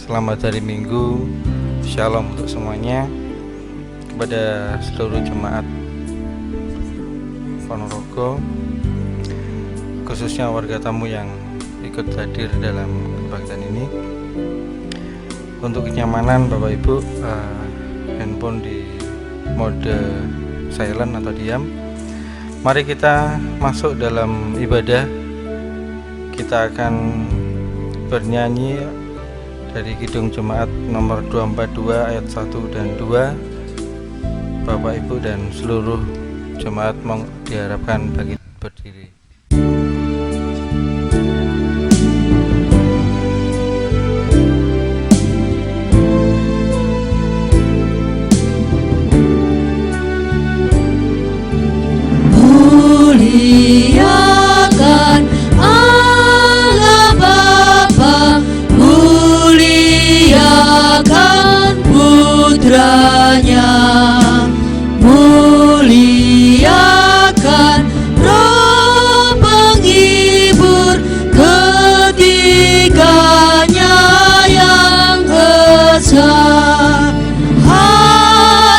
Selamat hari Minggu, Shalom untuk semuanya. Kepada seluruh jemaat Ponorogo, khususnya warga tamu yang ikut hadir dalam kebaktian ini. Untuk kenyamanan Bapak Ibu, handphone di mode silent atau diam. Mari kita masuk dalam ibadah. Kita akan bernyanyi dari Kidung Jemaat nomor 242 ayat 1 dan 2. Bapak Ibu dan seluruh jemaat diharapkan bagi berdiri. Muliakan Allah Bapa, muliakan Putranya, muliakan Roh Penghibur, ketiganya yang esa.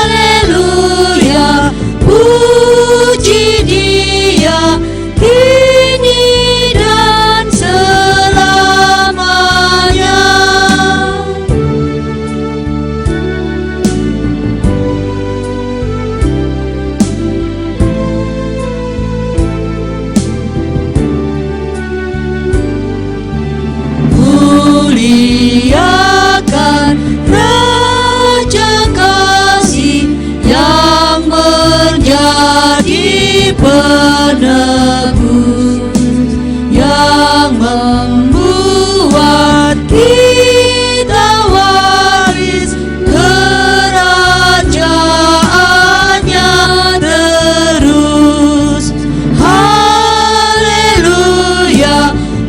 Haleluya, puji Dia kini dan selamanya. Muliakan Raja Kasih yang menjadi penebus, yang membuat kita waris kerajaannya terus. Haleluya,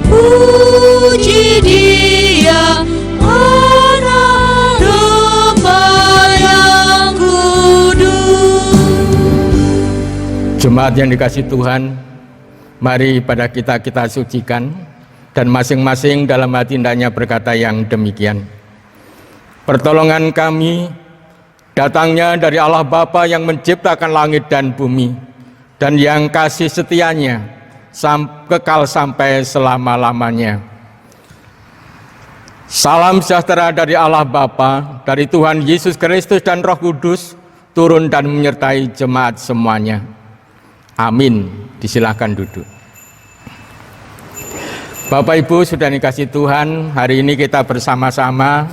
puji Dia, Anak Domba yang kudus. Jemaat yang dikasihi Tuhan, mari pada kita sucikan, dan masing-masing dalam hati hendaknya berkata yang demikian. Pertolongan kami datangnya dari Allah Bapa yang menciptakan langit dan bumi, dan yang kasih setianya kekal sampai selama-lamanya. Salam sejahtera dari Allah Bapa, dari Tuhan Yesus Kristus dan Roh Kudus, turun dan menyertai jemaat semuanya. Amin. Disilahkan duduk. Bapak Ibu sudah dikasihi Tuhan, hari ini kita bersama-sama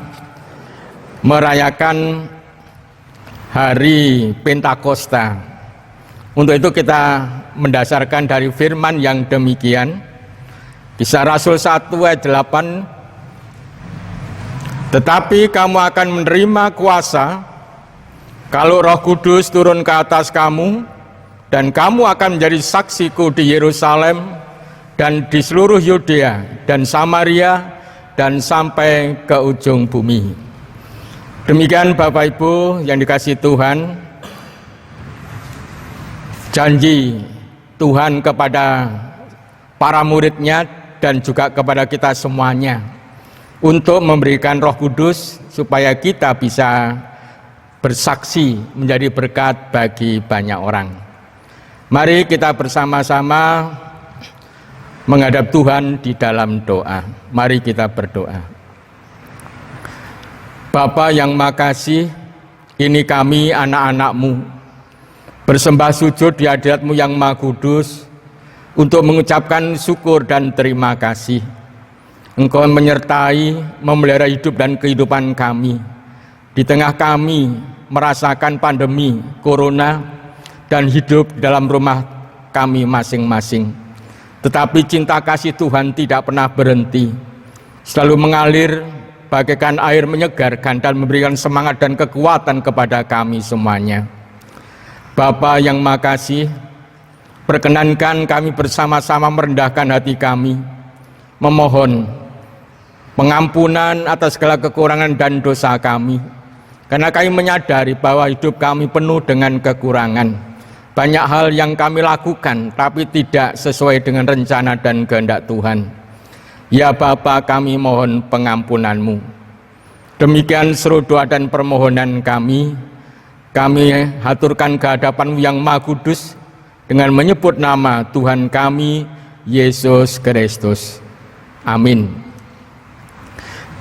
merayakan hari Pentakosta. Untuk itu kita mendasarkan dari firman yang demikian, Kisah Rasul 1 ayat 8, tetapi kamu akan menerima kuasa kalau Roh Kudus turun ke atas kamu, dan kamu akan menjadi saksiku di Yerusalem dan di seluruh Yudea dan Samaria dan sampai ke ujung bumi. Demikian Bapak Ibu yang dikasihi Tuhan, janji Tuhan kepada para muridnya dan juga kepada kita semuanya untuk memberikan Roh Kudus supaya kita bisa bersaksi menjadi berkat bagi banyak orang. Mari kita bersama-sama menghadap Tuhan di dalam doa. Mari kita berdoa. Bapa yang makasih, ini kami anak-anak-Mu bersembah sujud di hadirat-Mu yang Maha Kudus untuk mengucapkan syukur dan terima kasih. Engkau menyertai, memelihara hidup dan kehidupan kami. Di tengah kami merasakan pandemi corona dan hidup dalam rumah kami masing-masing. Tetapi cinta kasih Tuhan tidak pernah berhenti, selalu mengalir bagaikan air menyegarkan dan memberikan semangat dan kekuatan kepada kami semuanya. Bapa yang makasih, perkenankan kami bersama-sama merendahkan hati kami, memohon pengampunan atas segala kekurangan dan dosa kami, karena kami menyadari bahwa hidup kami penuh dengan kekurangan. Banyak hal yang kami lakukan tapi tidak sesuai dengan rencana dan kehendak Tuhan. Ya Bapa, kami mohon pengampunan-Mu. Demikian seru doa dan permohonan kami haturkan ke hadapan-Mu yang Maha Kudus dengan menyebut nama Tuhan kami, Yesus Kristus. Amin.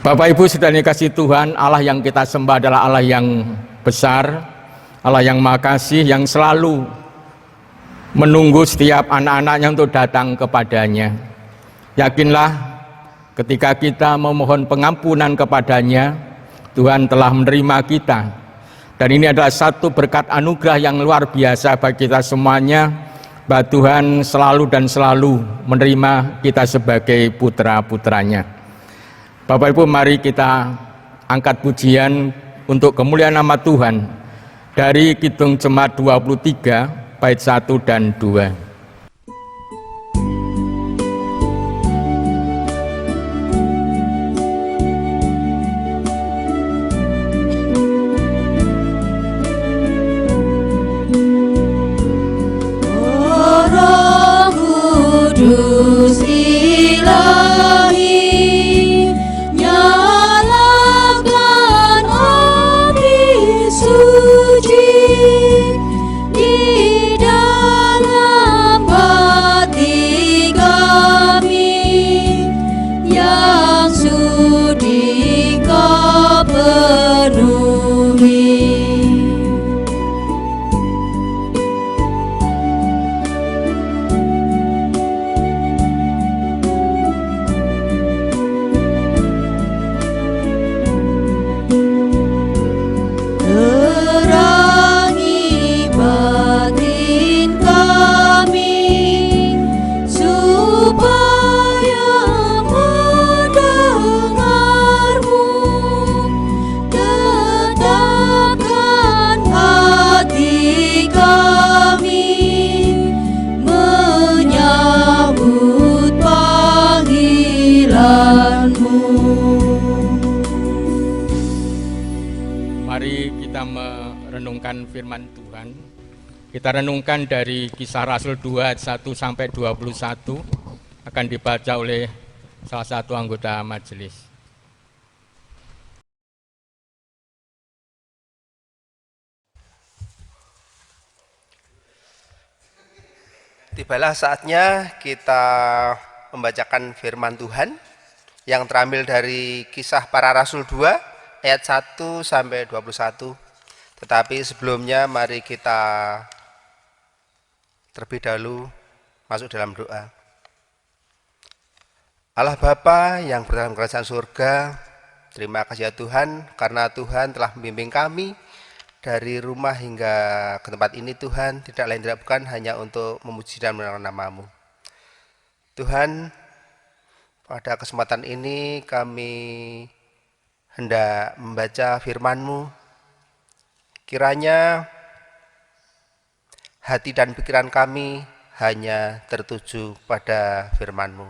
Bapak Ibu saudara dikasihi Tuhan, Allah yang kita sembah adalah Allah yang besar, Allah yang Maha Kasih, yang selalu menunggu setiap anak-anaknya untuk datang kepadanya. Yakinlah ketika kita memohon pengampunan kepadanya, Tuhan telah menerima kita. Dan ini adalah satu berkat anugerah yang luar biasa bagi kita semuanya, bahwa Tuhan selalu dan selalu menerima kita sebagai putra-putranya. Bapak Ibu, mari kita angkat pujian untuk kemuliaan nama Tuhan dari Kidung Jemaat 23 bait 1 dan 2. Kudus Ilahi, nyalakan api suci di dalam hati kami yang sudi Kau penuhi. Mari kita merenungkan firman Tuhan. Kita renungkan dari Kisah Rasul 2 ayat 1 sampai 21, akan dibaca oleh salah satu anggota majelis. Tibalah saatnya kita membacakan firman Tuhan yang terambil dari Kisah Para Rasul 2 ayat 1 sampai 21. Tetapi sebelumnya mari kita terlebih dahulu masuk dalam doa. Allah Bapa yang berada dalam kerajaan surga, terima kasih ya Tuhan, karena Tuhan telah membimbing kami dari rumah hingga ke tempat ini Tuhan, tidak lain tidak bukan hanya untuk memuji dan mengenal nama-Mu. Tuhan, pada kesempatan ini kami hendak membaca firman-Mu. Kiranya hati dan pikiran kami hanya tertuju pada firman-Mu.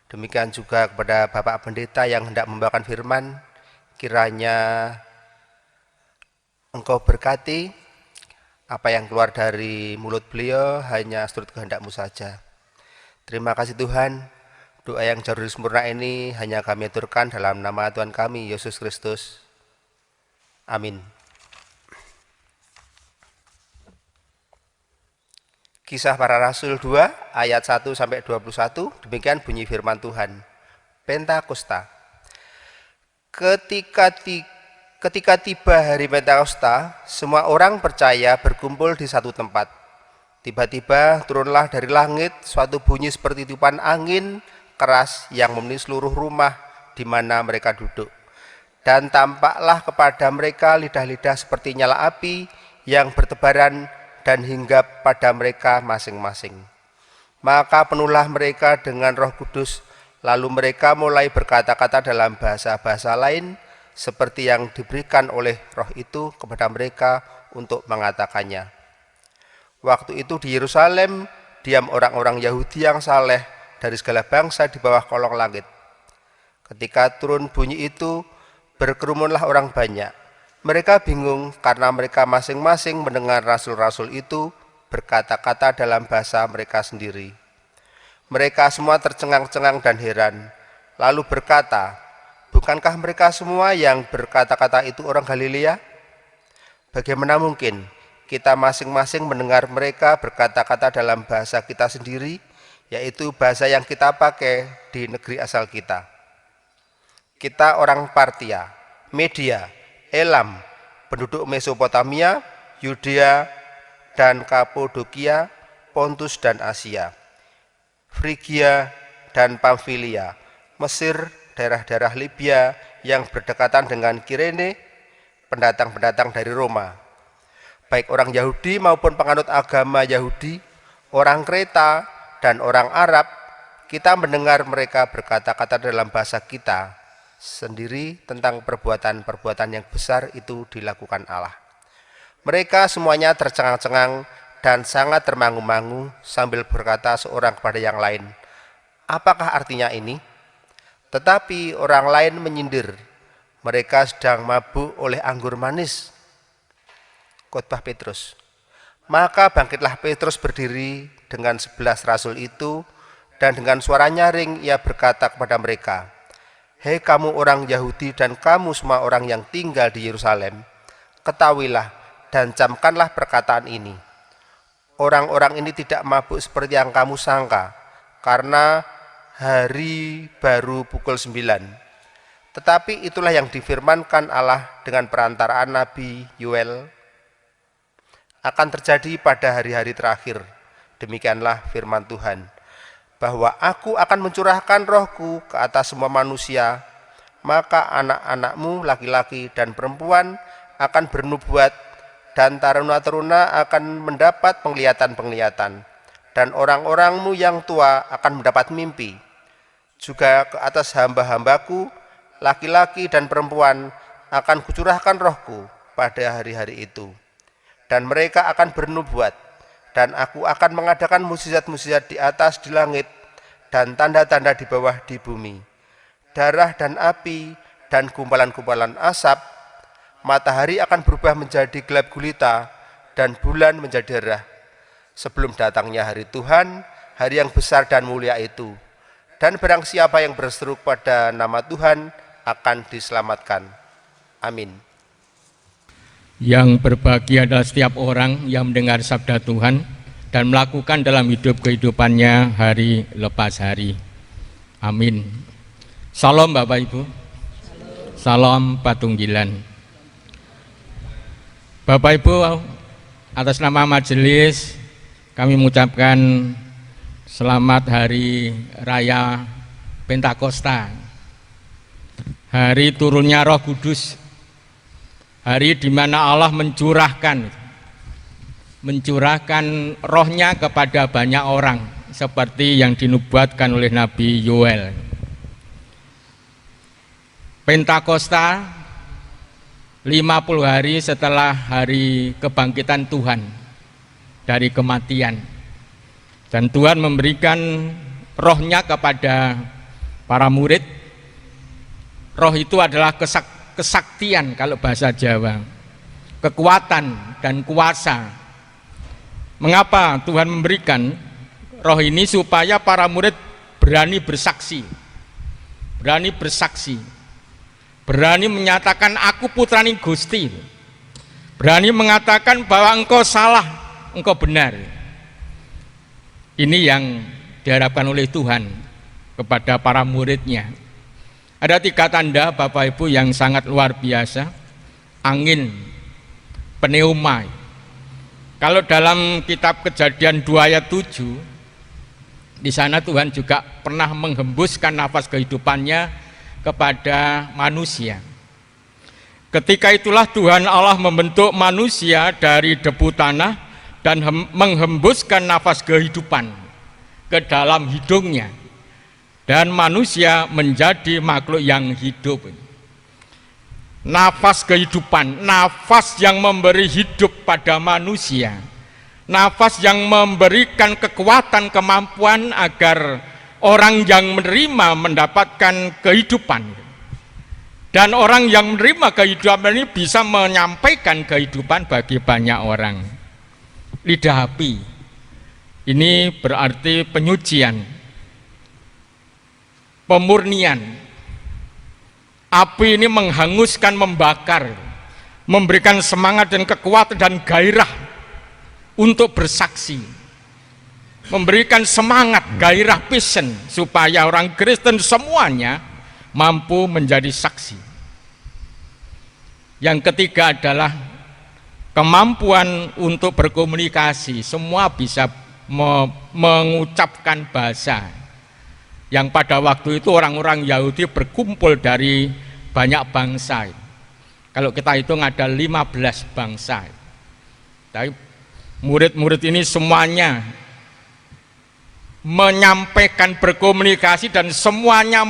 Demikian juga kepada Bapak Pendeta yang hendak membawakan firman, kiranya Engkau berkati apa yang keluar dari mulut beliau hanya seturut kehendak-Mu saja. Terima kasih Tuhan. Doa yang jauh dari sempurna ini hanya kami aturkan dalam nama Tuhan kami, Yesus Kristus. Amin. Kisah Para Rasul 2 ayat 1 sampai 21, demikian bunyi firman Tuhan. Pentakosta. Ketika tiba hari Pentakosta, semua orang percaya berkumpul di satu tempat. Tiba-tiba turunlah dari langit suatu bunyi seperti tiupan angin keras yang memenuhi seluruh rumah di mana mereka duduk. Dan tampaklah kepada mereka lidah-lidah seperti nyala api yang bertebaran dan hinggap pada mereka masing-masing. Maka penuhlah mereka dengan Roh Kudus, lalu mereka mulai berkata-kata dalam bahasa-bahasa lain seperti yang diberikan oleh Roh itu kepada mereka untuk mengatakannya. Waktu itu di Yerusalem diam orang-orang Yahudi yang saleh dari segala bangsa di bawah kolong langit. Ketika turun bunyi itu, berkerumunlah orang banyak. Mereka bingung karena mereka masing-masing mendengar rasul-rasul itu berkata-kata dalam bahasa mereka sendiri. Mereka semua tercengang-cengang dan heran, lalu berkata, Bukankah mereka semua yang berkata-kata itu orang Galilea? Bagaimana mungkin kita masing-masing mendengar mereka berkata-kata dalam bahasa kita sendiri, yaitu bahasa yang kita pakai di negeri asal kita? Kita orang Partia, Media, Elam, penduduk Mesopotamia, Yudea dan Kapodokia, Pontus dan Asia, Frigia dan Pamfilia, Mesir, daerah-daerah Libya yang berdekatan dengan Kirene, pendatang-pendatang dari Roma, baik orang Yahudi maupun penganut agama Yahudi, orang Kreta dan orang Arab. Kita mendengar mereka berkata-kata dalam bahasa kita sendiri tentang perbuatan-perbuatan yang besar itu dilakukan Allah. Mereka semuanya tercengang-cengang dan sangat termangu-mangu sambil berkata seorang kepada yang lain, "Apakah artinya ini?" Tetapi orang lain menyindir, "Mereka sedang mabuk oleh anggur manis." Khotbah Petrus. Maka bangkitlah Petrus berdiri dengan 11 rasul itu, dan dengan suara nyaring ia berkata kepada mereka, "Hei kamu orang Yahudi dan kamu semua orang yang tinggal di Yerusalem, ketahuilah dan camkanlah perkataan ini. Orang-orang ini tidak mabuk seperti yang kamu sangka, karena hari baru pukul 9. Tetapi itulah yang difirmankan Allah dengan perantaraan Nabi Yoel akan terjadi pada hari-hari terakhir. Demikianlah firman Tuhan, bahwa aku akan mencurahkan rohku ke atas semua manusia, maka anak-anakmu laki-laki dan perempuan akan bernubuat, dan taruna-taruna akan mendapat penglihatan-penglihatan, dan orang-orangmu yang tua akan mendapat mimpi. Juga ke atas hamba-hambaku, laki-laki dan perempuan, akan kucurahkan rohku pada hari-hari itu. Dan mereka akan bernubuat, dan aku akan mengadakan mukjizat-mukjizat di atas di langit, dan tanda-tanda di bawah di bumi, darah dan api, dan gumpalan-gumpalan asap. Matahari akan berubah menjadi gelap gulita, dan bulan menjadi derah, sebelum datangnya hari Tuhan, hari yang besar dan mulia itu. Dan barang siapa yang berseru pada nama Tuhan akan diselamatkan. Amin. Yang berbahagia adalah setiap orang yang mendengar sabda Tuhan dan melakukan dalam hidup kehidupannya hari lepas hari. Amin. Salam Bapak Ibu. Salam Patunggilan. Bapak Ibu, atas nama majelis kami mengucapkan selamat Hari Raya Pentakosta, hari turunnya Roh Kudus, hari di mana Allah mencurahkan rohnya kepada banyak orang, seperti yang dinubuatkan oleh Nabi Yoel. Pentakosta 50 hari setelah hari kebangkitan Tuhan dari kematian. Dan Tuhan memberikan rohnya kepada para murid. Roh itu adalah kesaktian kalau bahasa Jawa, kekuatan dan kuasa. Mengapa Tuhan memberikan roh ini? Supaya para murid berani bersaksi, berani menyatakan aku putrani Gusti, berani mengatakan bahwa engkau salah, engkau benar. Ini yang diharapkan oleh Tuhan kepada para muridnya. Ada 3 tanda Bapak Ibu yang sangat luar biasa. Angin, pneuma. Kalau dalam kitab Kejadian 2 ayat 7, di sana Tuhan juga pernah menghembuskan nafas kehidupannya kepada manusia. Ketika itulah Tuhan Allah membentuk manusia dari debu tanah dan menghembuskan nafas kehidupan ke dalam hidungnya, dan manusia menjadi makhluk yang hidup. Nafas kehidupan, nafas yang memberi hidup pada manusia, nafas yang memberikan kekuatan, kemampuan agar orang yang menerima mendapatkan kehidupan, dan orang yang menerima kehidupan ini bisa menyampaikan kehidupan bagi banyak orang. Lidah api ini berarti penyucian, pemurnian. Api ini menghanguskan, membakar, memberikan semangat dan kekuatan dan gairah untuk bersaksi, memberikan semangat, gairah, passion supaya orang Kristen semuanya mampu menjadi saksi. Yang ketiga adalah kemampuan untuk berkomunikasi. Semua bisa mengucapkan bahasa. Yang pada waktu itu orang-orang Yahudi berkumpul dari banyak bangsa. Kalau kita hitung ada 15 bangsa. Tapi murid-murid ini semuanya menyampaikan, berkomunikasi, dan semuanya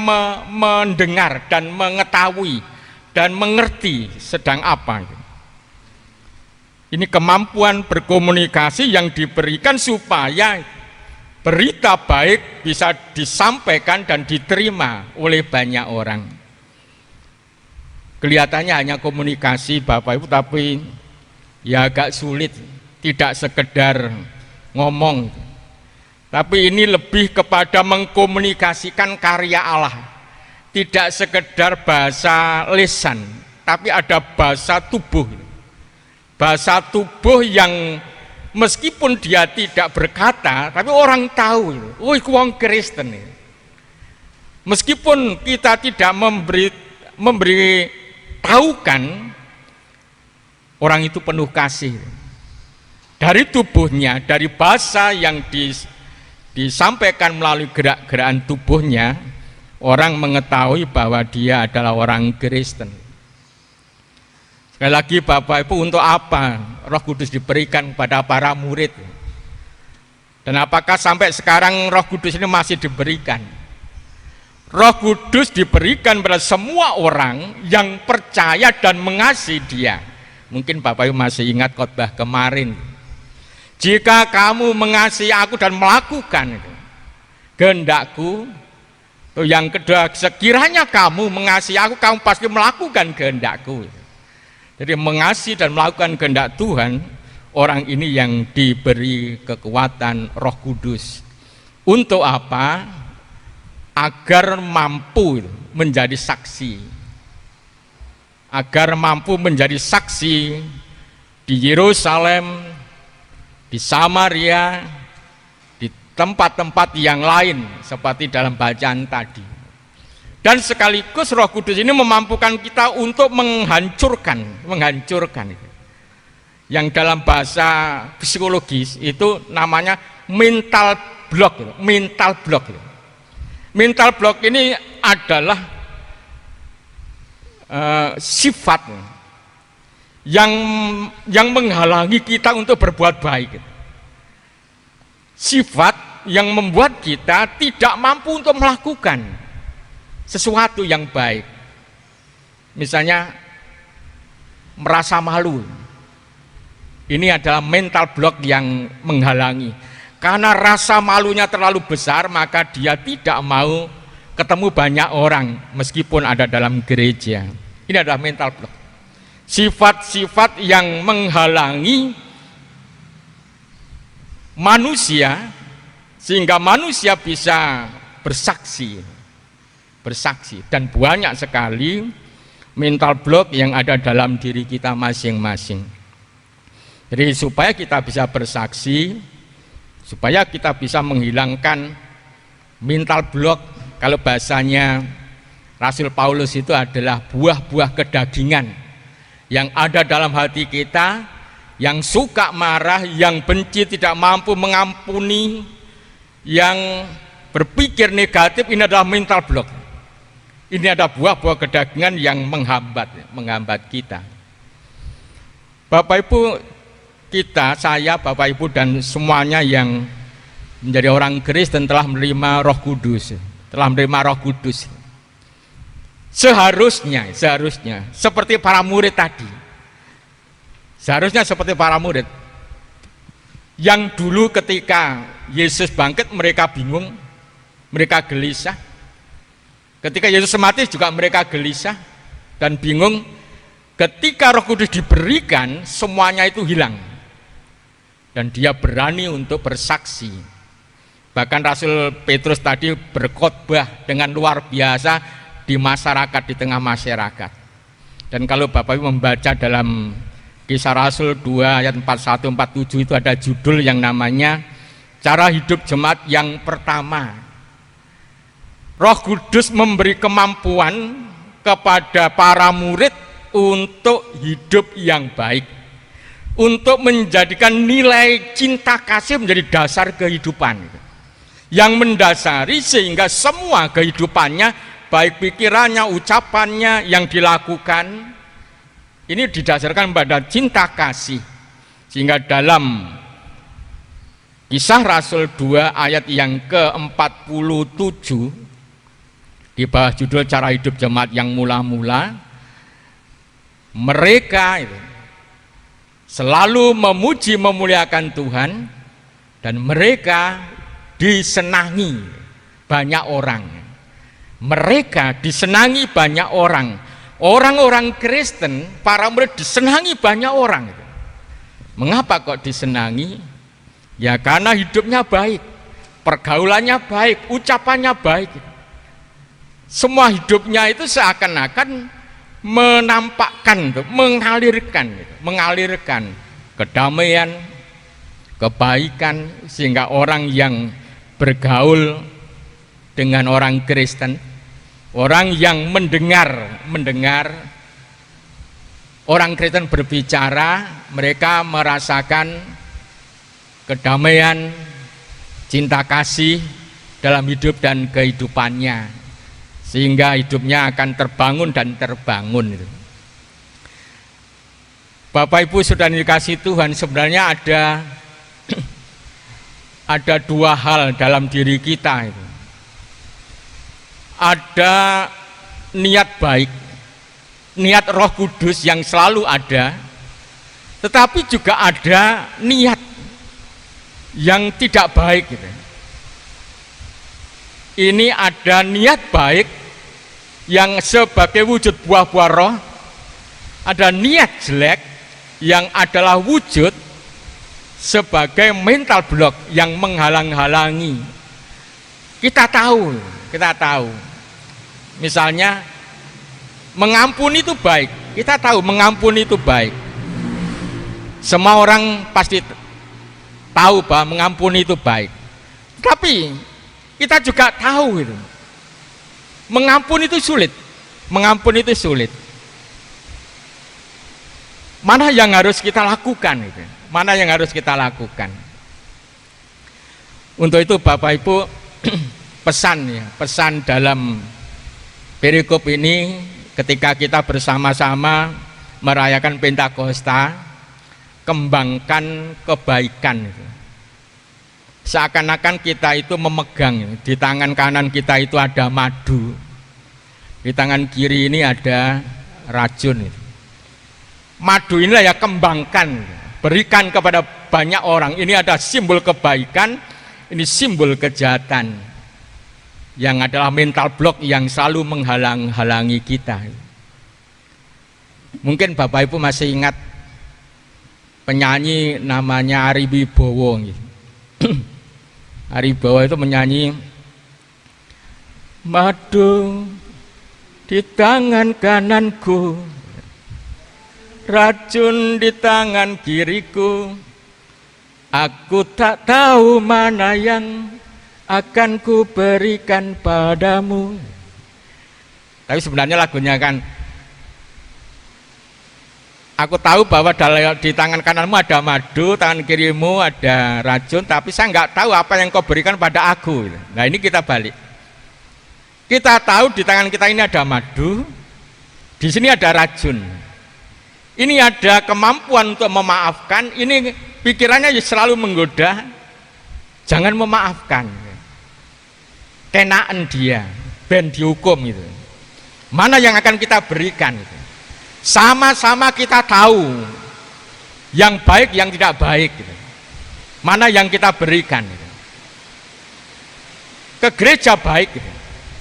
mendengar dan mengetahui dan mengerti sedang apa. Ini kemampuan berkomunikasi yang diberikan supaya berita baik bisa disampaikan dan diterima oleh banyak orang. Kelihatannya hanya komunikasi Bapak Ibu, tapi ya agak sulit, tidak sekedar ngomong. Tapi ini lebih kepada mengkomunikasikan karya Allah. Tidak sekedar bahasa lisan, tapi ada bahasa tubuh. Bahasa tubuh yang meskipun dia tidak berkata, tapi orang tahu, oh itu orang Kristen. Meskipun kita tidak memberi tahukan, orang itu penuh kasih. Dari tubuhnya, dari bahasa yang disampaikan melalui gerak-gerakan tubuhnya, orang mengetahui bahwa dia adalah orang Kristen. Sekali lagi Bapak Ibu, untuk apa Roh Kudus diberikan kepada para murid? Dan apakah sampai sekarang Roh Kudus ini masih diberikan? Roh Kudus diberikan pada semua orang yang percaya dan mengasihi Dia. Mungkin Bapak Ibu masih ingat khotbah kemarin. Jika kamu mengasihi aku dan melakukan kehendak-Ku, yang kedua, sekiranya kamu mengasihi aku, kamu pasti melakukan kehendak-Ku. Jadi mengasihi dan melakukan kehendak Tuhan, orang ini yang diberi kekuatan Roh Kudus. Untuk apa? Agar mampu menjadi saksi. Agar mampu menjadi saksi di Yerusalem, di Samaria, di tempat-tempat yang lain seperti dalam bacaan tadi. Dan sekaligus Roh Kudus ini memampukan kita untuk menghancurkan. Yang dalam bahasa psikologis itu namanya mental block. Mental block ini adalah sifat yang menghalangi kita untuk berbuat baik. Sifat yang membuat kita tidak mampu untuk melakukan sesuatu yang baik. Misalnya merasa malu. Ini adalah mental block yang menghalangi. Karena rasa malunya terlalu besar, maka dia tidak mau ketemu banyak orang meskipun ada dalam gereja. Ini adalah mental block. Sifat-sifat yang menghalangi manusia sehingga manusia bisa bersaksi, dan banyak sekali mental block yang ada dalam diri kita masing-masing. Jadi supaya kita bisa bersaksi, supaya kita bisa menghilangkan mental block, kalau bahasanya Rasul Paulus itu adalah buah-buah kedagingan yang ada dalam hati kita, yang suka marah, yang benci, tidak mampu mengampuni, yang berpikir negatif. Ini adalah mental block. Ini ada buah-buah kedagingan yang menghambat kita. Bapak Ibu, saya, Bapak Ibu dan semuanya yang menjadi orang Kristen telah menerima Roh Kudus, Seharusnya seperti para murid tadi. Seharusnya seperti para murid yang dulu ketika Yesus bangkit mereka bingung, mereka gelisah. Ketika Yesus mati juga mereka gelisah dan bingung. Ketika Roh Kudus diberikan, semuanya itu hilang. Dan dia berani untuk bersaksi. Bahkan Rasul Petrus tadi berkhotbah dengan luar biasa di masyarakat, di tengah masyarakat. Dan kalau Bapak Ibu membaca dalam Kisah Rasul 2 ayat 41-47 itu ada judul yang namanya Cara Hidup Jemaat yang Pertama. Roh Kudus memberi kemampuan kepada para murid untuk hidup yang baik, untuk menjadikan nilai cinta kasih menjadi dasar kehidupan yang mendasari sehingga semua kehidupannya, baik pikirannya, ucapannya yang dilakukan ini didasarkan pada cinta kasih. Sehingga dalam Kisah Rasul 2 ayat yang ke-47 di bawah judul Cara Hidup Jemaat yang Mula-mula, mereka itu selalu memuji memuliakan Tuhan dan mereka disenangi banyak orang. Mereka disenangi banyak orang. Orang-orang Kristen, para murid disenangi banyak orang. Mengapa kok disenangi? Ya karena hidupnya baik, pergaulannya baik, ucapannya baik. Semua hidupnya itu seakan-akan menampakkan, mengalirkan kedamaian, kebaikan, sehingga orang yang bergaul dengan orang Kristen, orang yang mendengar orang Kristen berbicara, mereka merasakan kedamaian, cinta kasih dalam hidup dan kehidupannya, sehingga hidupnya akan terbangun dan terbangun. Bapak Ibu sudah dikasih Tuhan, sebenarnya ada dua hal dalam diri kita itu. Ada niat baik, niat Roh Kudus yang selalu ada, tetapi juga ada niat yang tidak baik gitu. Ini ada niat baik yang sebagai wujud buah-buah roh, ada niat jelek yang adalah wujud sebagai mental block yang menghalang-halangi. Kita tahu, misalnya mengampuni itu baik, kita tahu mengampuni itu baik. Semua orang pasti tahu bahwa mengampuni itu baik. Tapi kita juga tahu itu, mengampuni itu sulit. Mana yang harus kita lakukan itu? Mana yang harus kita lakukan? Untuk itu Bapak Ibu, pesan dalam perikop ini ketika kita bersama-sama merayakan Pentakosta, kembangkan kebaikan. Seakan-akan kita itu memegang, di tangan kanan kita itu ada madu, di tangan kiri ini ada racun. Madu inilah ya kembangkan, berikan kepada banyak orang. Ini ada simbol kebaikan, ini simbol kejahatan, yang adalah mental block yang selalu menghalang-halangi kita. Mungkin Bapak Ibu masih ingat penyanyi namanya Ari Wibowo. Ari Wibowo itu menyanyi, madu di tangan kananku, racun di tangan kiriku, aku tak tahu mana yang akan ku berikan padamu. Tapi sebenarnya lagunya kan, aku tahu bahwa di tangan kananmu ada madu, tangan kirimu ada racun, tapi saya nggak tahu apa yang kau berikan pada aku. Nah ini kita balik. Kita tahu di tangan kita ini ada madu, di sini ada racun. Ini ada kemampuan untuk memaafkan, ini pikirannya selalu menggoda, jangan memaafkan. Kenaan dia, ben dihukum itu. Mana yang akan kita berikan itu? Sama-sama kita tahu yang baik, yang tidak baik gitu. Mana yang kita berikan gitu. Ke gereja baik gitu.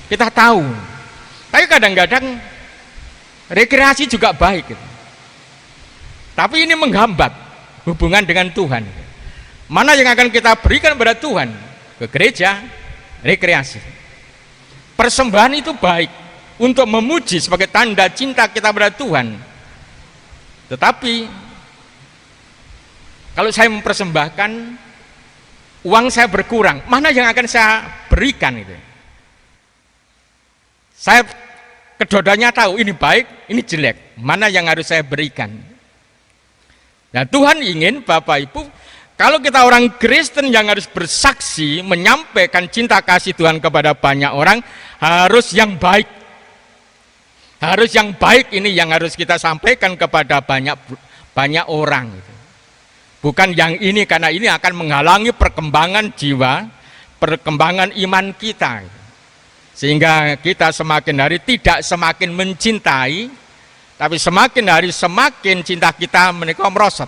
Kita tahu. Tapi kadang-kadang rekreasi juga baik gitu. Tapi ini menghambat hubungan dengan Tuhan. Mana yang akan kita berikan kepada Tuhan? Ke gereja, rekreasi. Persembahan itu baik, untuk memuji sebagai tanda cinta kita pada Tuhan. Tetapi kalau saya mempersembahkan, uang saya berkurang, mana yang akan saya berikan itu? Saya kedua-duanya tahu ini baik, ini jelek, mana yang harus saya berikan. Nah, Tuhan ingin Bapak Ibu, kalau kita orang Kristen yang harus bersaksi menyampaikan cinta kasih Tuhan kepada banyak orang, harus yang baik. Harus yang baik ini yang harus kita sampaikan kepada banyak orang. Bukan yang ini, karena ini akan menghalangi perkembangan jiwa, perkembangan iman kita. Sehingga kita semakin hari tidak semakin mencintai, tapi semakin hari semakin cinta kita menika merosot.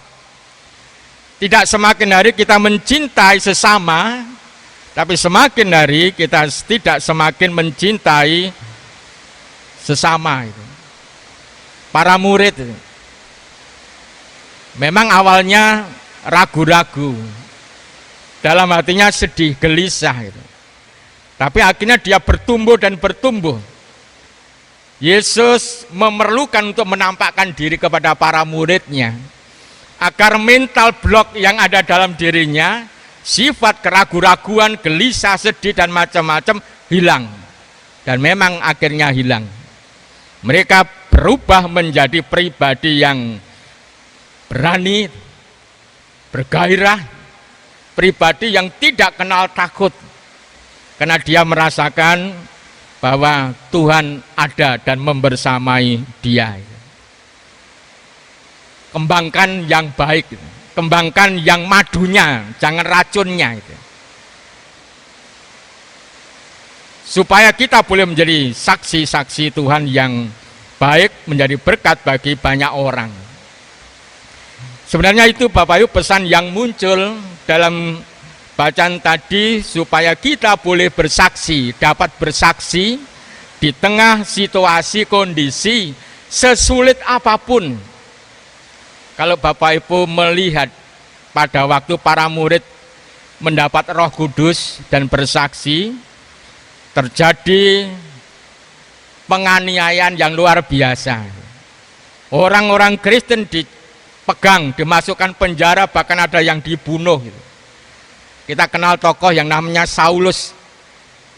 Tidak semakin hari kita mencintai sesama, tapi semakin hari kita tidak semakin mencintai sesama itu. Para murid itu memang awalnya ragu-ragu, dalam hatinya sedih, gelisah itu. Tapi akhirnya dia bertumbuh dan bertumbuh. Yesus memerlukan untuk menampakkan diri kepada para muridnya, agar mental block yang ada dalam dirinya, sifat keraguan-raguan, gelisah, sedih dan macam-macam hilang. Dan memang akhirnya hilang. Mereka berubah menjadi pribadi yang berani, bergairah, pribadi yang tidak kenal takut. Karena dia merasakan bahwa Tuhan ada dan membersamai dia. Kembangkan yang baik, kembangkan yang madunya, jangan racunnya itu. Supaya kita boleh menjadi saksi-saksi Tuhan yang baik, menjadi berkat bagi banyak orang. Sebenarnya itu Bapak Ibu pesan yang muncul dalam bacaan tadi, supaya kita boleh bersaksi, dapat bersaksi di tengah situasi kondisi sesulit apapun. Kalau Bapak Ibu melihat pada waktu para murid mendapat Roh Kudus dan bersaksi, terjadi penganiayaan yang luar biasa. Orang-orang Kristen dipegang, dimasukkan penjara, bahkan ada yang dibunuh. Kita kenal tokoh yang namanya Saulus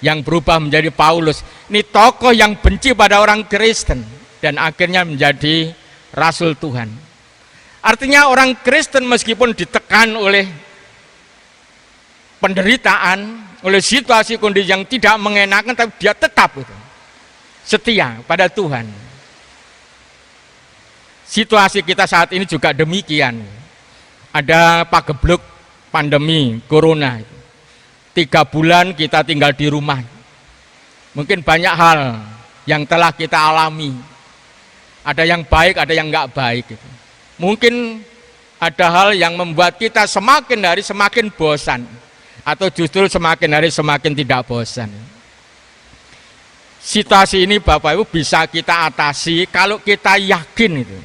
yang berubah menjadi Paulus. Ini tokoh yang benci pada orang Kristen dan akhirnya menjadi Rasul Tuhan. Artinya orang Kristen meskipun ditekan oleh penderitaan, oleh situasi kondisi yang tidak mengenakan, tapi dia tetap setia pada Tuhan. Situasi kita saat ini juga demikian. Ada pagebluk pandemi corona, 3 bulan kita tinggal di rumah. Mungkin banyak hal yang telah kita alami. Ada yang baik, ada yang enggak baik. Mungkin ada hal yang membuat kita semakin hari semakin bosan, atau justru semakin hari semakin tidak bosan. Situasi ini Bapak Ibu bisa kita atasi kalau kita yakin itu,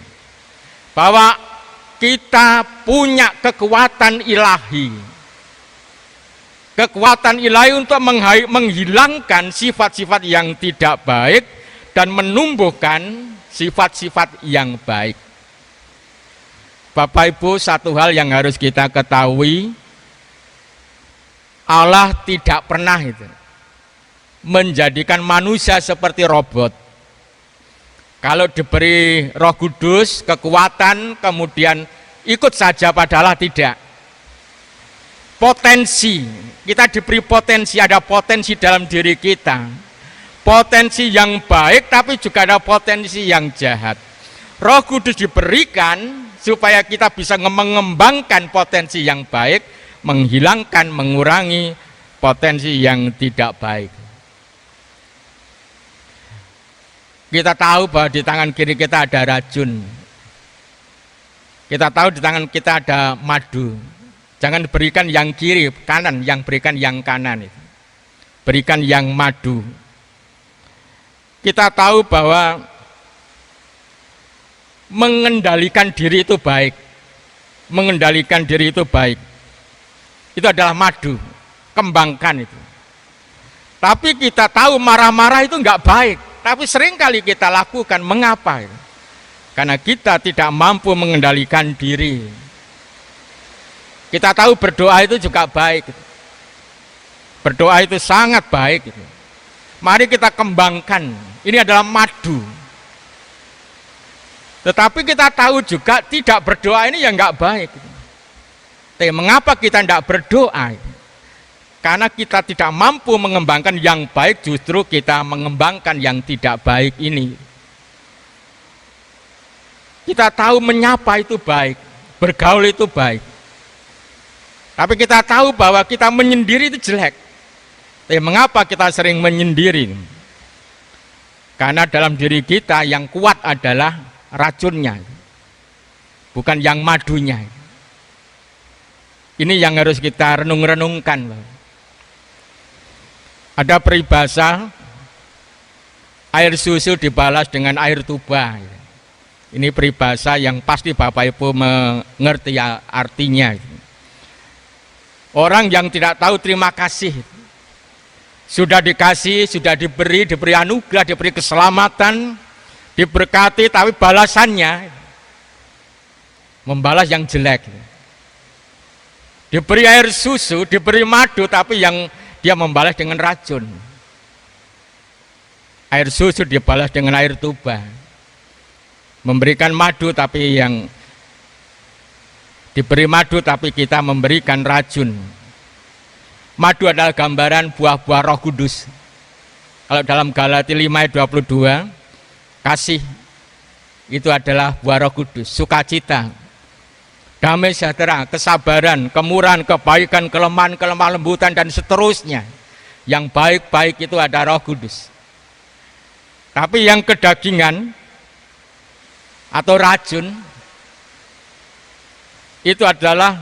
bahwa kita punya kekuatan ilahi. Kekuatan ilahi untuk menghilangkan sifat-sifat yang tidak baik dan menumbuhkan sifat-sifat yang baik. Bapak Ibu, satu hal yang harus kita ketahui, Allah tidak pernah menjadikan manusia seperti robot. Kalau diberi Roh Kudus, kekuatan, kemudian ikut saja, padahal tidak. Potensi, kita diberi potensi, ada potensi dalam diri kita. Potensi yang baik, tapi juga ada potensi yang jahat. Roh Kudus diberikan supaya kita bisa mengembangkan potensi yang baik, menghilangkan, mengurangi potensi yang tidak baik. Kita tahu bahwa di tangan kiri kita ada racun. Kita tahu di tangan kita ada madu. Jangan berikan yang kiri, kanan, yang berikan yang kanan. Berikan yang madu. Kita tahu bahwa mengendalikan diri itu baik. Mengendalikan diri itu baik. Itu adalah madu. Kembangkan itu. Tapi kita tahu marah-marah itu enggak baik. tapi seringkali kita lakukan. Mengapa? Karena kita tidak mampu mengendalikan diri. Kita tahu berdoa itu juga baik. Berdoa itu sangat baik. Mari kita kembangkan. Ini adalah madu. Tetapi kita tahu juga tidak berdoa ini yang nggak baik. Tapi mengapa kita tidak berdoa? Karena kita tidak mampu mengembangkan yang baik, justru kita mengembangkan yang tidak baik ini. Kita tahu menyapa itu baik, bergaul itu baik. Tapi kita tahu bahwa kita menyendiri itu jelek. Tapi mengapa kita sering menyendiri? Karena dalam diri kita yang kuat adalah racunnya, bukan yang madunya. Ini yang harus kita renung-renungkan. Ada peribahasa, air susu dibalas dengan air tuba. Ini peribahasa yang pasti Bapak Ibu mengerti artinya. Orang yang tidak tahu terima kasih, sudah dikasih, sudah diberi anugerah, diberi keselamatan, diberkati, tapi balasannya membalas yang jelek. Diberi air susu, diberi madu, tapi yang dia membalas dengan racun. Air susu dibalas dengan air tuba. Memberikan madu, tapi yang diberi madu, tapi kita memberikan racun. Madu adalah gambaran buah-buah Roh Kudus. Kalau dalam Galatia 5 ayat 22, kasih itu adalah buah Roh Kudus, sukacita, damai sejahtera, kesabaran, kemurahan, kebaikan, kelemahan lembutan, dan seterusnya. Yang baik-baik itu ada Roh Kudus. Tapi yang kedagingan atau racun itu adalah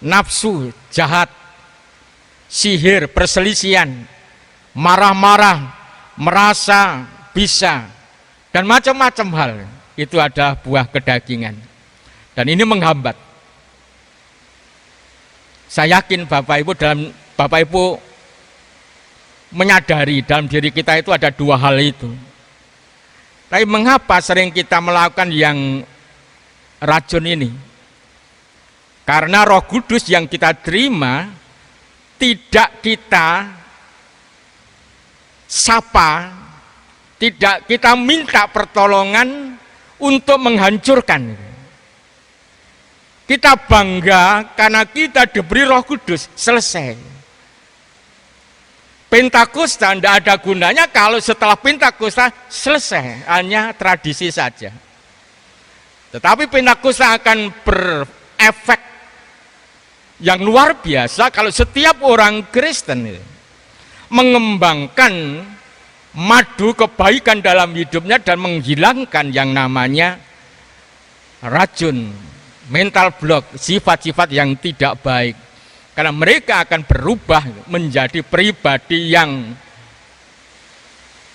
nafsu jahat, sihir, perselisihan, marah-marah, merasa bisa, dan macam-macam hal. Itu adalah buah kedagingan. Dan ini menghambat. Saya yakin Bapak Ibu menyadari dalam diri kita itu ada dua hal itu. Tapi mengapa sering kita melakukan yang racun ini? Karena Roh Kudus yang kita terima tidak kita sapa, tidak kita minta pertolongan untuk menghancurkan. Kita bangga karena kita diberi Roh Kudus, selesai. Pentakosta tidak ada gunanya kalau setelah Pentakosta selesai, hanya tradisi saja. Tetapi Pentakosta akan berefek yang luar biasa kalau setiap orang Kristen mengembangkan madu kebaikan dalam hidupnya dan menghilangkan yang namanya racun, mental block, sifat-sifat yang tidak baik. Karena mereka akan berubah menjadi pribadi yang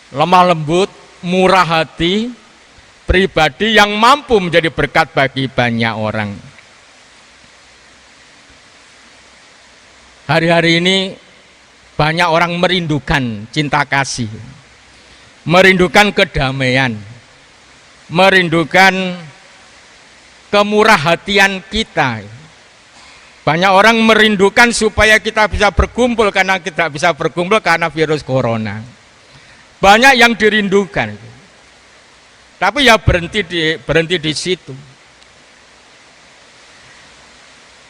lemah lembut, murah hati, pribadi yang mampu menjadi berkat bagi banyak orang. Hari-hari ini banyak orang merindukan cinta kasih, merindukan kedamaian, merindukan kemurah hatian kita. Banyak orang merindukan supaya kita bisa berkumpul, karena kita bisa berkumpul karena virus corona. Banyak yang dirindukan, tapi ya berhenti di situ.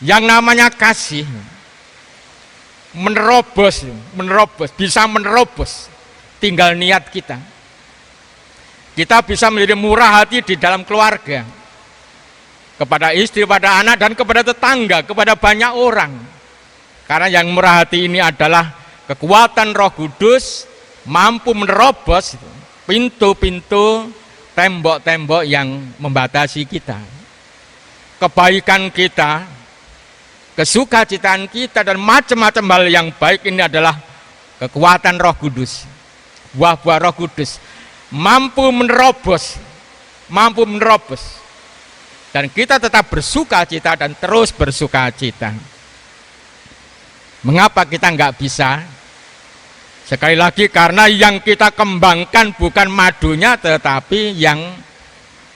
Yang namanya kasih menerobos, bisa menerobos, tinggal niat kita. Kita bisa menjadi murah hati di dalam keluarga, kepada istri, kepada anak, dan kepada tetangga, kepada banyak orang. Karena yang murah hati ini adalah kekuatan Roh Kudus, mampu menerobos pintu-pintu, tembok-tembok yang membatasi kita. Kebaikan kita, kesukacitaan kita, dan macam-macam hal yang baik ini adalah kekuatan Roh Kudus. Buah-buah Roh Kudus mampu menerobos. Dan kita tetap bersukacita dan terus bersukacita. Mengapa kita nggak bisa? Sekali lagi, karena yang kita kembangkan bukan madunya tetapi yang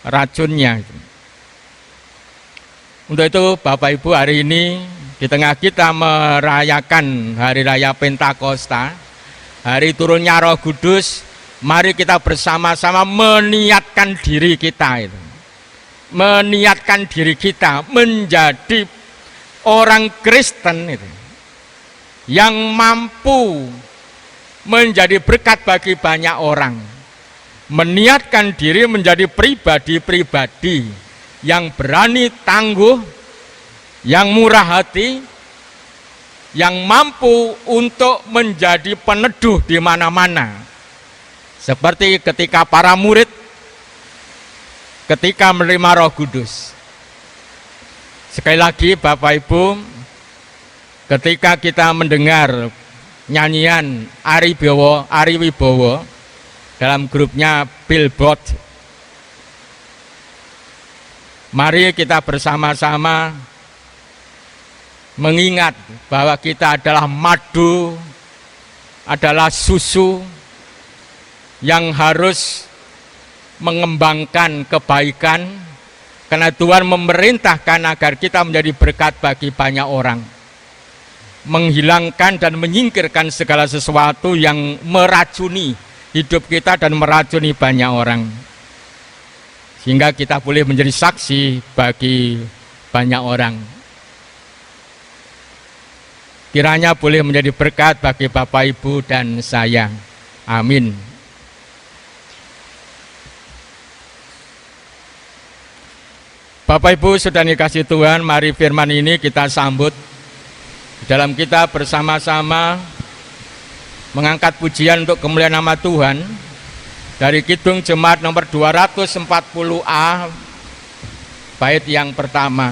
racunnya. Untuk itu Bapak Ibu, hari ini di tengah kita merayakan Hari Raya Pentakosta, hari turunnya Roh Kudus, mari kita bersama-sama meniatkan diri kita itu. Meniatkan diri kita menjadi orang Kristen itu, yang mampu menjadi berkat bagi banyak orang. Meniatkan diri menjadi pribadi-pribadi yang berani, tangguh, yang murah hati, yang mampu untuk menjadi peneduh di mana-mana. Seperti ketika para murid ketika menerima Roh Kudus. Sekali lagi Bapak Ibu, ketika kita mendengar nyanyian Ari Wibowo dalam grupnya Billboard, mari kita bersama-sama mengingat bahwa kita adalah madu, adalah susu yang harus mengembangkan kebaikan, karena Tuhan memerintahkan agar kita menjadi berkat bagi banyak orang, menghilangkan dan menyingkirkan segala sesuatu yang meracuni hidup kita dan meracuni banyak orang, sehingga kita boleh menjadi saksi bagi banyak orang. Kiranya boleh menjadi berkat bagi Bapak Ibu dan saya. Amin. Bapak Ibu sudah dikasih Tuhan, mari firman ini kita sambut. Dalam kita bersama-sama mengangkat pujian untuk kemuliaan nama Tuhan dari Kidung Jemaat nomor 240A, bait yang pertama.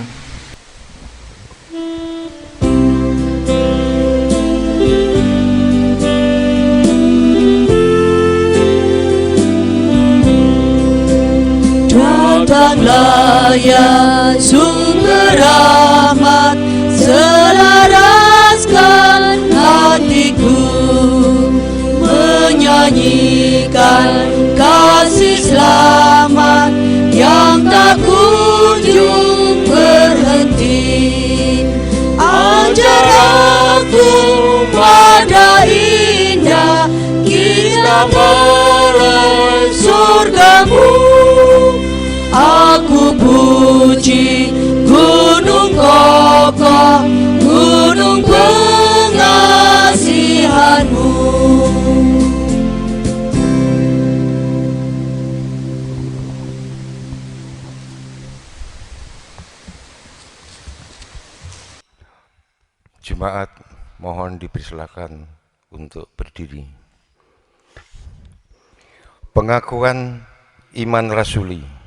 Datanglah ya sumber rahmat, selaraskan hatiku menyanyikan kasih selamat yang tak kunjung berhenti. Ajar aku pada indah kisah meraih surgamu. Aku puji gunung kokoh, gunung pengasihanmu. Jemaat mohon dipersilakan untuk berdiri. Pengakuan iman rasuli.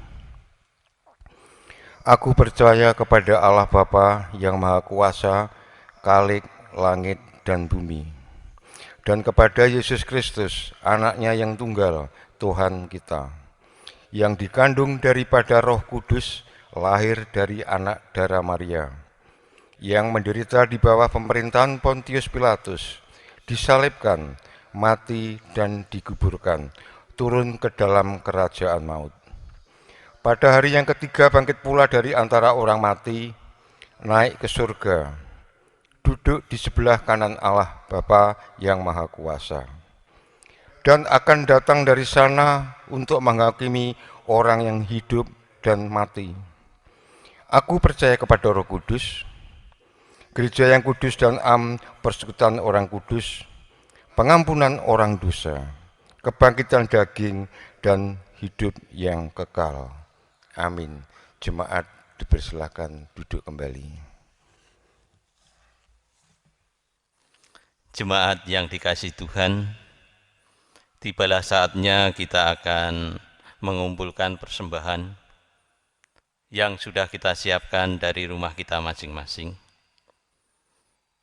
Aku percaya kepada Allah Bapa yang Maha Kuasa, Khalik langit dan bumi, dan kepada Yesus Kristus, anaknya yang tunggal, Tuhan kita, yang dikandung daripada Roh Kudus, lahir dari anak darah Maria, yang menderita di bawah pemerintahan Pontius Pilatus, disalibkan, mati dan dikuburkan, turun ke dalam kerajaan maut. Pada hari yang ketiga bangkit pula dari antara orang mati, naik ke surga, duduk di sebelah kanan Allah Bapa yang Maha Kuasa, dan akan datang dari sana untuk menghakimi orang yang hidup dan mati. Aku percaya kepada Roh Kudus, gereja yang kudus dan persekutuan orang kudus, pengampunan orang dosa, kebangkitan daging, dan hidup yang kekal. Amin. Jemaat dipersilakan duduk kembali. Jemaat yang dikasihi Tuhan, tibalah saatnya kita akan mengumpulkan persembahan yang sudah kita siapkan dari rumah kita masing-masing.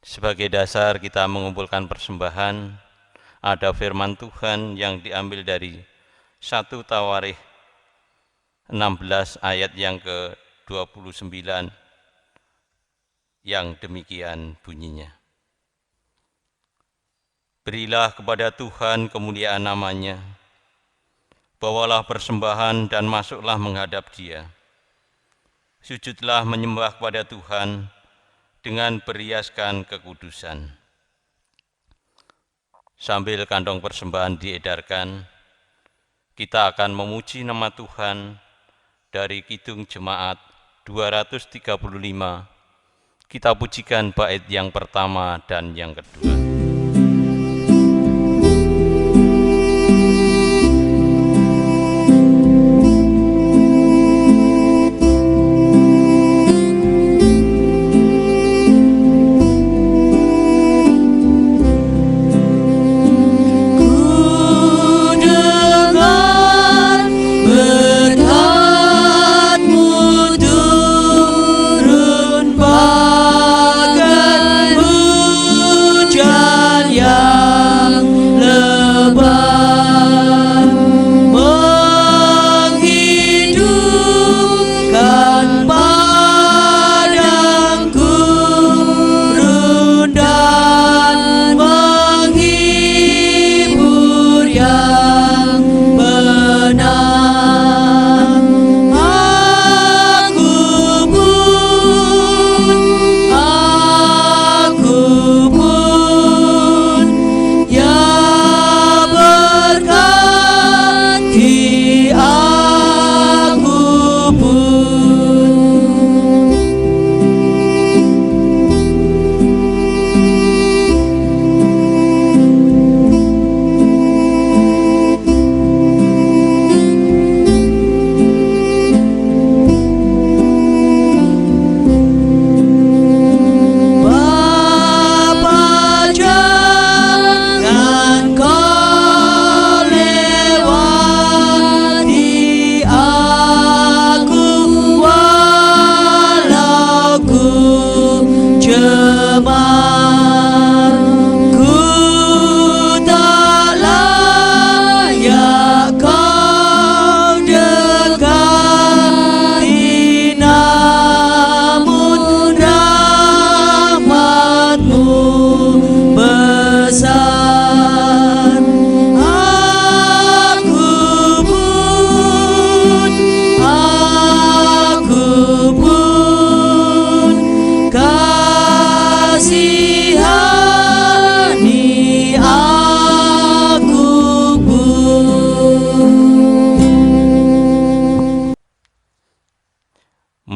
Sebagai dasar kita mengumpulkan persembahan, ada firman Tuhan yang diambil dari 1 Tawarikh 16 ayat yang ke-29 yang demikian bunyinya. Berilah kepada Tuhan kemuliaan nama-Nya. Bawalah persembahan dan masuklah menghadap Dia. Sujudlah menyembah kepada Tuhan dengan beriaskan kekudusan. Sambil kantong persembahan diedarkan, kita akan memuji nama Tuhan dari Kidung Jemaat 235. Kita pujikan bait yang pertama dan yang kedua.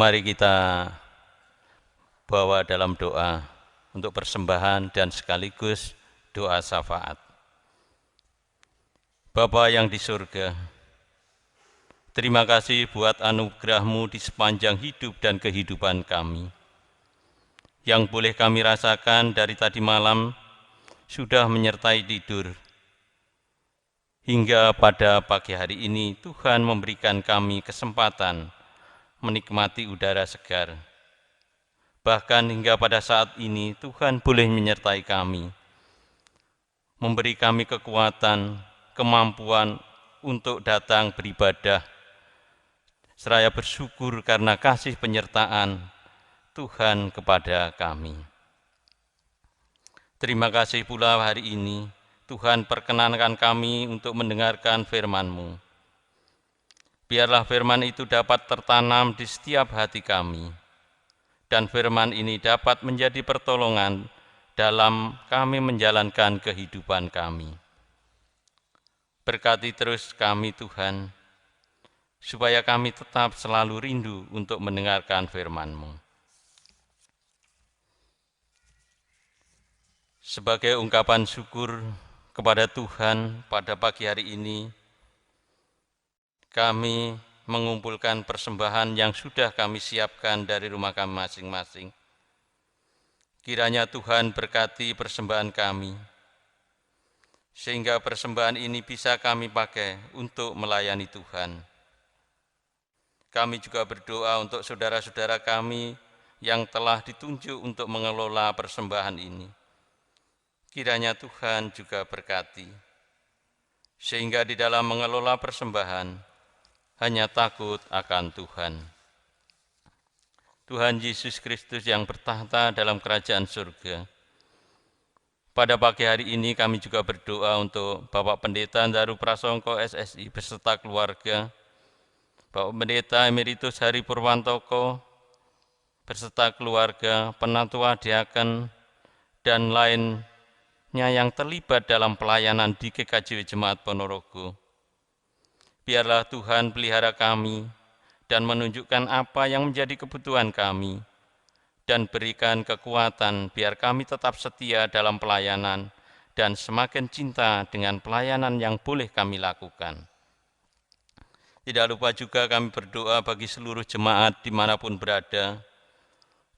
Mari kita bawa dalam doa untuk persembahan dan sekaligus doa syafaat. Bapa yang di surga, terima kasih buat anugerah-Mu di sepanjang hidup dan kehidupan kami. Yang boleh kami rasakan dari tadi malam sudah menyertai tidur. Hingga pada pagi hari ini Tuhan memberikan kami kesempatan menikmati udara segar. Bahkan hingga pada saat ini Tuhan boleh menyertai kami, memberi kami kekuatan, kemampuan untuk datang beribadah, seraya bersyukur karena kasih penyertaan Tuhan kepada kami. Terima kasih pula hari ini Tuhan perkenankan kami untuk mendengarkan firman-Mu. Biarlah firman itu dapat tertanam di setiap hati kami, dan firman ini dapat menjadi pertolongan dalam kami menjalankan kehidupan kami. Berkati terus kami Tuhan, supaya kami tetap selalu rindu untuk mendengarkan firman-Mu. Sebagai ungkapan syukur kepada Tuhan pada pagi hari ini, kami mengumpulkan persembahan yang sudah kami siapkan dari rumah kami masing-masing. Kiranya Tuhan berkati persembahan kami, sehingga persembahan ini bisa kami pakai untuk melayani Tuhan. Kami juga berdoa untuk saudara-saudara kami yang telah ditunjuk untuk mengelola persembahan ini. Kiranya Tuhan juga berkati, sehingga di dalam mengelola persembahan, hanya takut akan Tuhan. Tuhan Yesus Kristus yang bertahta dalam kerajaan surga, Pada pagi hari ini kami juga berdoa untuk Bapak Pendeta Daru Prasongko SSI beserta keluarga, Bapak Pendeta Emeritus Hari Purwantoko beserta keluarga, penatua diaken, dan lainnya yang terlibat dalam pelayanan di GKJW Jemaat Ponorogo. Biarlah Tuhan pelihara kami dan menunjukkan apa yang menjadi kebutuhan kami, dan berikan kekuatan biar kami tetap setia dalam pelayanan dan semakin cinta dengan pelayanan yang boleh kami lakukan. Tidak lupa juga kami berdoa bagi seluruh jemaat dimanapun berada,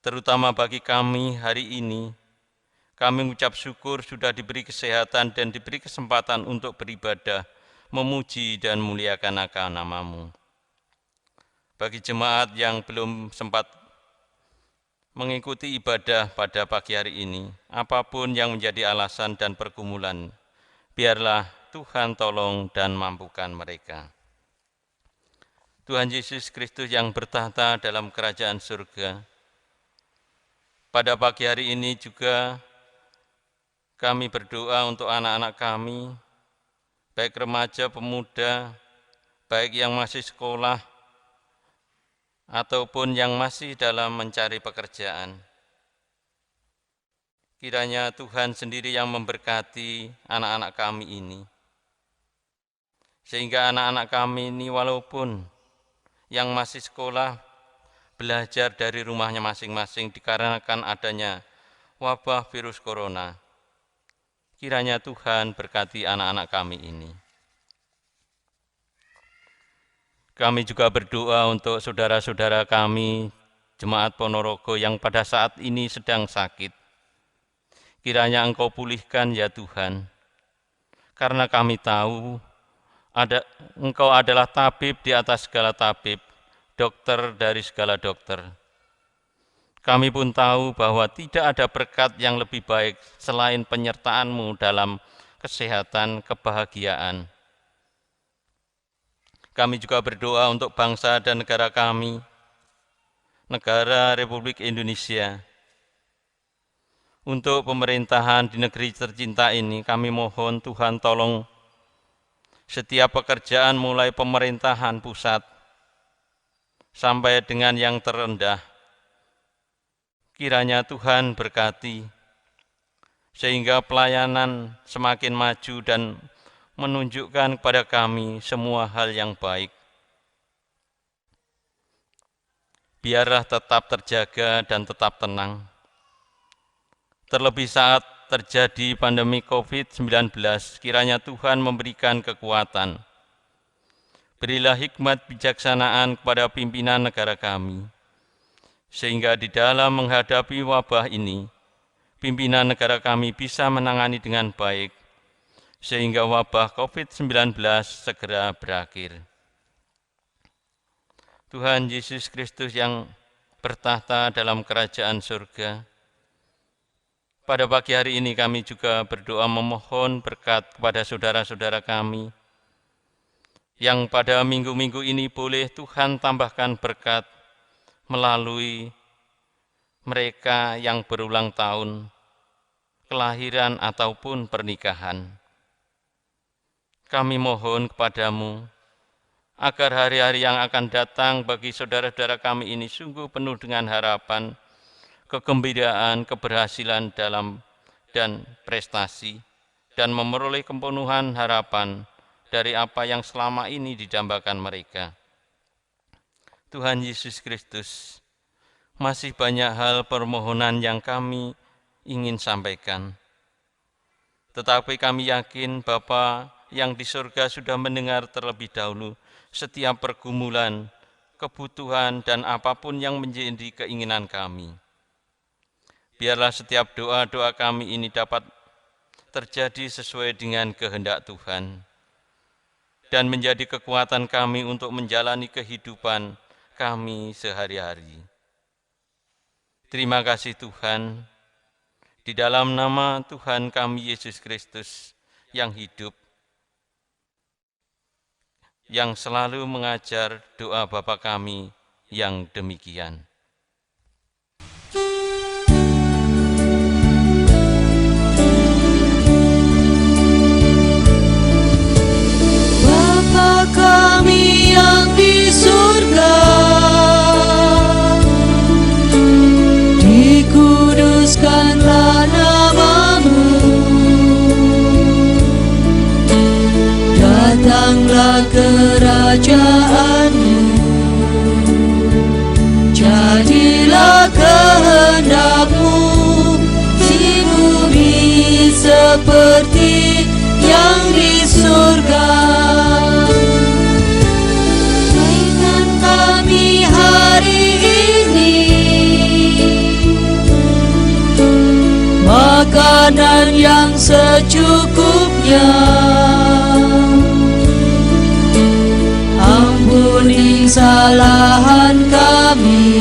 terutama bagi kami hari ini. Kami mengucap syukur sudah diberi kesehatan dan diberi kesempatan untuk beribadah, memuji dan memuliakan nama-Mu. Bagi jemaat yang belum sempat mengikuti ibadah pada pagi hari ini, apapun yang menjadi alasan dan pergumulan, biarlah Tuhan tolong dan mampukan mereka. Tuhan Yesus Kristus yang bertahta dalam kerajaan surga, pada pagi hari ini juga kami berdoa untuk anak-anak kami, baik remaja, pemuda, baik yang masih sekolah, ataupun yang masih dalam mencari pekerjaan. Kiranya Tuhan sendiri yang memberkati anak-anak kami ini, sehingga anak-anak kami ini walaupun yang masih sekolah belajar dari rumahnya masing-masing dikarenakan adanya wabah virus corona, kiranya Tuhan berkati anak-anak kami ini. Kami juga berdoa untuk saudara-saudara kami, Jemaat Ponorogo yang pada saat ini sedang sakit. Kiranya Engkau pulihkan ya Tuhan, karena kami tahu Engkau adalah tabib di atas segala tabib, dokter dari segala dokter. Kami pun tahu bahwa tidak ada berkat yang lebih baik selain penyertaan-Mu dalam kesehatan, kebahagiaan. Kami juga berdoa untuk bangsa dan negara kami, negara Republik Indonesia. Untuk pemerintahan di negeri tercinta ini, kami mohon Tuhan tolong setiap pekerjaan mulai pemerintahan pusat sampai dengan yang terendah. Kiranya Tuhan berkati, sehingga pelayanan semakin maju dan menunjukkan kepada kami semua hal yang baik. Biarlah tetap terjaga dan tetap tenang. Terlebih saat terjadi pandemi COVID-19, kiranya Tuhan memberikan kekuatan. Berilah hikmat bijaksanaan kepada pimpinan negara kami, sehingga di dalam menghadapi wabah ini, pimpinan negara kami bisa menangani dengan baik, sehingga wabah COVID-19 segera berakhir. Tuhan Yesus Kristus yang bertahta dalam kerajaan surga, pada pagi hari ini kami juga berdoa memohon berkat kepada saudara-saudara kami, yang pada minggu-minggu ini boleh Tuhan tambahkan berkat melalui mereka yang berulang tahun, kelahiran ataupun pernikahan. Kami mohon kepadamu, agar hari-hari yang akan datang bagi saudara-saudara kami ini sungguh penuh dengan harapan, kegembiraan, keberhasilan dalam dan prestasi, dan memperoleh kepenuhan harapan dari apa yang selama ini didambakan mereka. Tuhan Yesus Kristus, masih banyak hal permohonan yang kami ingin sampaikan. Tetapi kami yakin Bapa yang di surga sudah mendengar terlebih dahulu setiap pergumulan, kebutuhan, dan apapun yang menjadi keinginan kami. Biarlah setiap doa-doa kami ini dapat terjadi sesuai dengan kehendak Tuhan, dan menjadi kekuatan kami untuk menjalani kehidupan kami sehari-hari. Terima kasih Tuhan, di dalam nama Tuhan kami Yesus Kristus yang hidup, yang selalu mengajar doa Bapa kami yang demikian. kerajaanmu, jadilah kehendakmu di bumi seperti yang di surga. Berikan kami hari ini makanan yang secukupnya. Ampuni kesalahan kami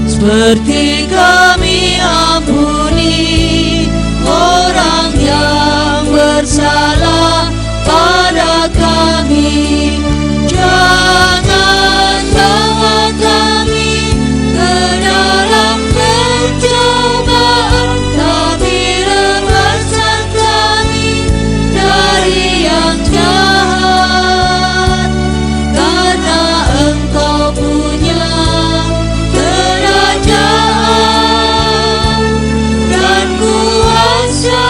seperti kami ampuni orang yang bersalah pada kami. Jangan bawa kami ke dalam pencobaan, tapi lepaskan kami dari yang jahat. Karena Engkau punya kerajaan dan kuasa,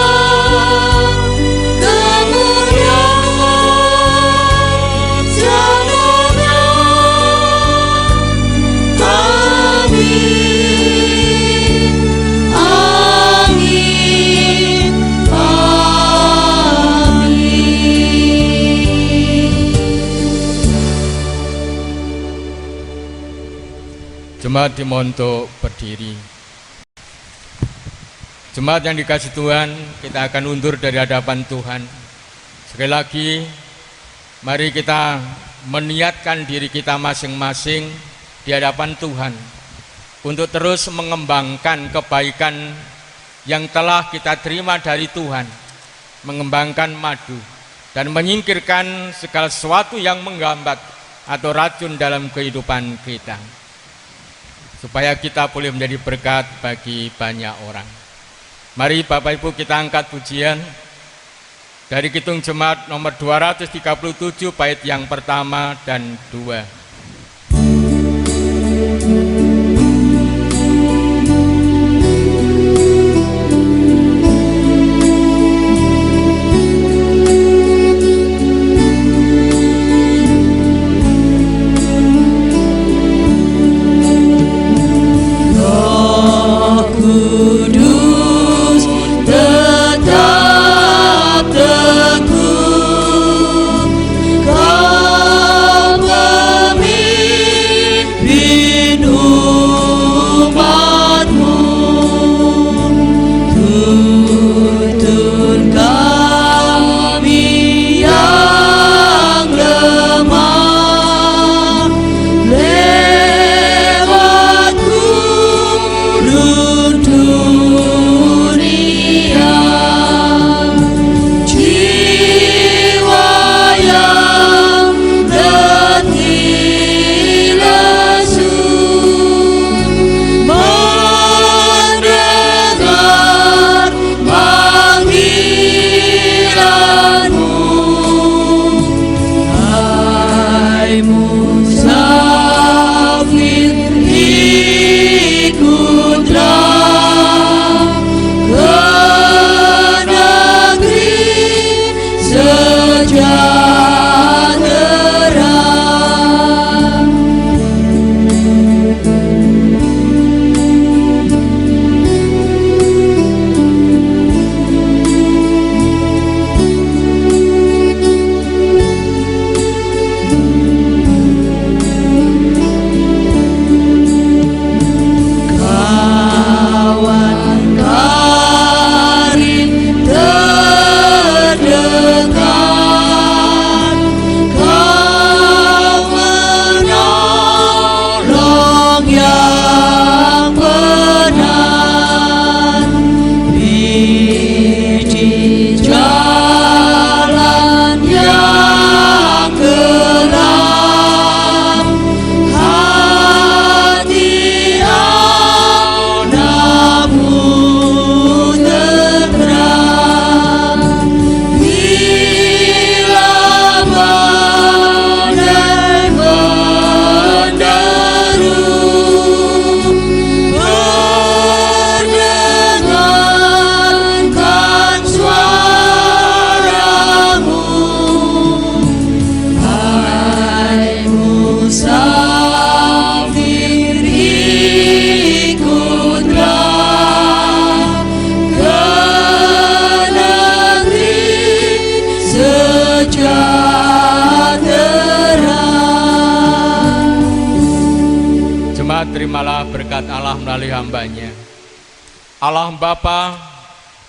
kemuliaan selamanya. Amin, amin, amin. Jemaat dimohon untuk berdiri. Jemaat yang dikasih Tuhan, kita akan undur dari hadapan Tuhan. Sekali lagi, mari kita meniatkan diri kita masing-masing di hadapan Tuhan untuk terus mengembangkan kebaikan yang telah kita terima dari Tuhan, mengembangkan madu dan menyingkirkan segala sesuatu yang menghambat atau racun dalam kehidupan kita, supaya kita boleh menjadi berkat bagi banyak orang. Mari Bapak Ibu kita angkat pujian dari Kidung Jemaat nomor 237 bait yang pertama dan 2. Kudus tetap teguh, Kau terimalah berkat Allah melalui hambanya. Allah Bapa,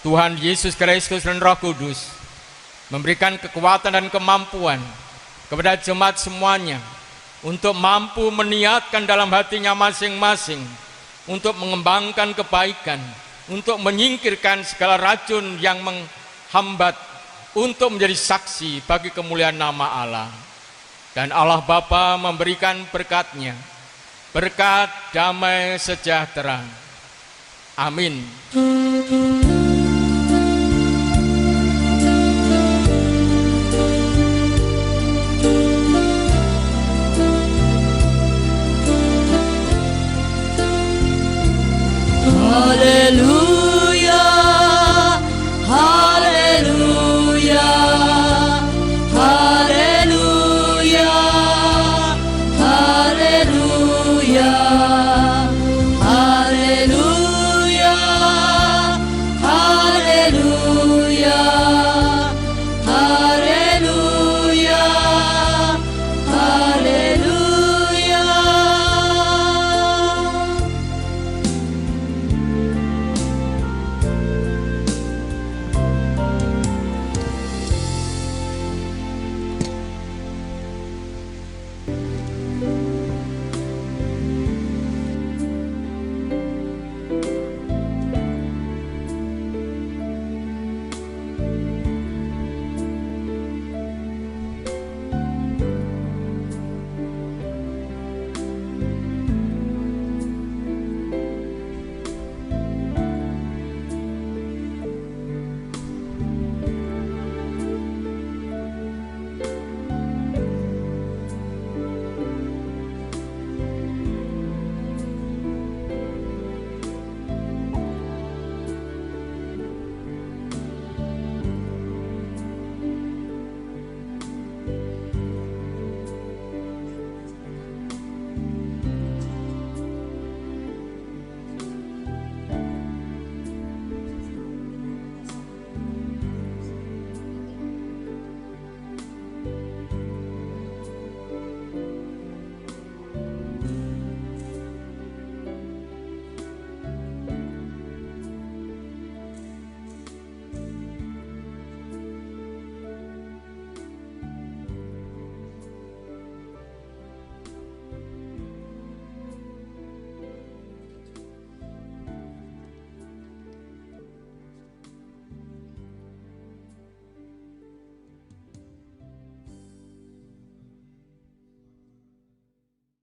Tuhan Yesus Kristus dan Roh Kudus memberikan kekuatan dan kemampuan kepada jemaat semuanya untuk mampu meniatkan dalam hatinya masing-masing untuk mengembangkan kebaikan, untuk menyingkirkan segala racun yang menghambat, untuk menjadi saksi bagi kemuliaan nama Allah. Dan Allah Bapa memberikan berkat-Nya, berkat damai sejahtera. Amin.